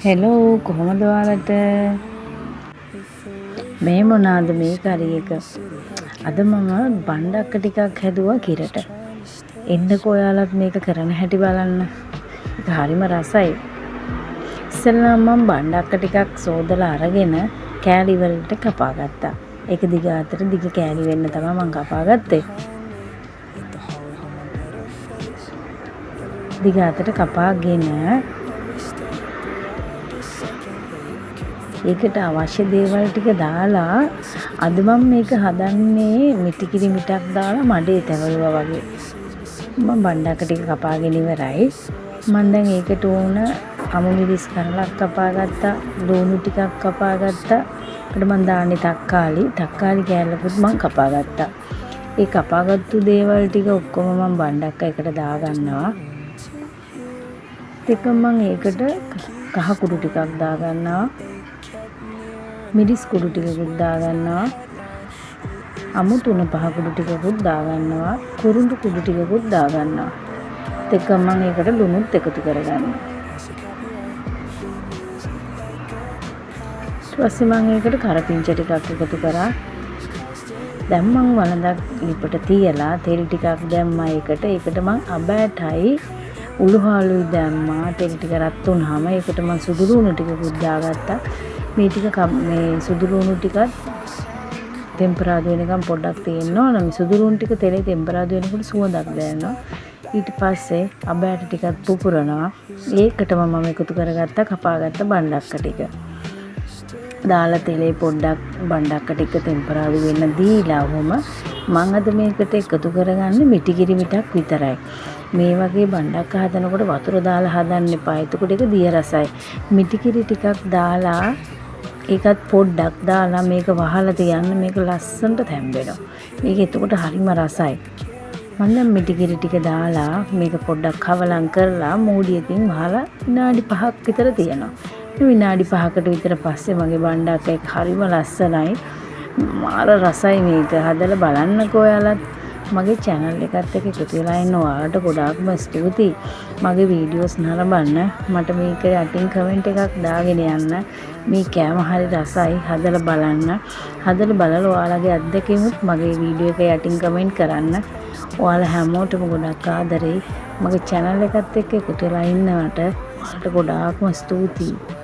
Hello කොහොමද ඔයාලට මේ මොනවාද මේ කරි එක අද මම බණ්ඩක්ක ටිකක් හැදුවා කිරට එන්නකෝ ඔයාලත් මේක කරන හැටි බලන්න ඒක හරිම රසයි ඉස්සෙල්ලා මම බණ්ඩක්ක ටිකක් සෝදලා අරගෙන කෑලි වලට කපා ගත්තා ඒක දිග අතර දිග කෑලි වෙන්න තමයි මම කපා ගත්තේ දිග අතට කපාගෙන ඒකට අවශ්‍ය දේවල් ටික දාලා අද මම මේක හදන්නේ මිටි කිරි මිටක් දාලා මඩේ තැවලුවා වගේ මම බණ්ඩක්ක ටික කපාගෙන ඉවරයි මම දැන් ඒකට ඕන අමු මිරිස් කරලක් කපා ගත්තා ලුණු ටිකක් කපා ගත්තා ඊට මම දාන්නේ තක්කාලි කෑල්ලකුත් මම කපා ගත්තා ඒ කපාගත්තු දේවල් ටික ඔක්කොම මම බණ්ඩක්ක එකට දා ගන්නවා ටික මම ඒකට කහ කුඩු ටිකක් දා ගන්නවා මිරිස් කුඩු ටිකකුත් දා ගන්නවා අමු තුන පහ කුඩු ටිකකුත් දා ගන්නවා කුරුඳු කුඩු ටිකකුත් දා ගන්නවා ටික මම ඒකට ලුණුත් එකතු කරගන්නවා ඊට පස්සේ මම ඒකට කරපිංච ටිකක් එකතු කරා දැන් මම වළඳක් ලිපට තියලා තෙල් ටිකක් දැම්මා ඒකට මම අබෑටයි උළුහාලුයි දැම්මා තෙල් ටික රත් වුනහම ඒකට මම සුදු ලුණු ටිකකුත් දාගත්තා මේ ටික මේ සුදු ලුණු ටිකත් ටෙම්පරාදු වෙනකම් පොඩ්ඩක් තියෙන්න ඕන මේ සුදු ලුණු ටික තෙලේ ටෙම්පරාදු වෙනකොට සුවඳක් දැනෙනවා ඊට පස්සේ අබෑට ටිකක් පුපුරනවා ඒකටම මම එකතු කරගත්තා කපාගත්ත බණ්ඩක්ක ටික දාලා තෙලේ පොඩ්ඩක් බණ්ඩක්ක ටික ටෙම්පරාදු වෙන්න දීලා වොම මම අද මේකට එකතු කරගන්නේ මිටි කිරි මිටක් විතරයි මේ වගේ බණ්ඩක්ක හදනකොට වතුර දාලා හදන්න එපා. එතකොට ඒක දිය රසයි. මිටි කිරි ටිකක් දාලා ඒකත් පොඩ්ඩක් දාලා මේක වහලා තියන්න මේක ලස්සනට තැම්බෙනවා. මේක එතකොට හරිම රසයි. මම දැන් මිටි කිරි ටික දාලා මේක පොඩ්ඩක් කවලම් කරලා මූඩියකින් වහලා විනාඩි 5ක් විතර තියනවා. විනාඩි 5කට විතර පස්සේ මගේ බණ්ඩක්ක එක හරිම ලස්සනයි. මාර රසයි මේක. හදලා බලන්නකෝ ඔයාලත්. මගේ channel එකත් එක්ක එකතු වෙලා ඉන්න ඔයාලට ගොඩාක්ම ස්තුතියි. මගේ වීඩියෝස් නරඹන්න. මට මේක යටින් කමෙන්ට් එකක් දාගෙන යන්න. මේ කෑම හරි රසයි. හදලා බලන්න. හදලා බලලා ඔයාලගේ අත්දැකීමුත් මගේ වීඩියෝ එක යටින් කමෙන්ට් කරන්න. ඔයාලා හැමෝටම ගොඩක් ආදරෙයි. මගේ channel එකත් එක්ක එකතු වෙලා ඉන්නවට ඔයාලට ගොඩාක්ම ස්තුතියි.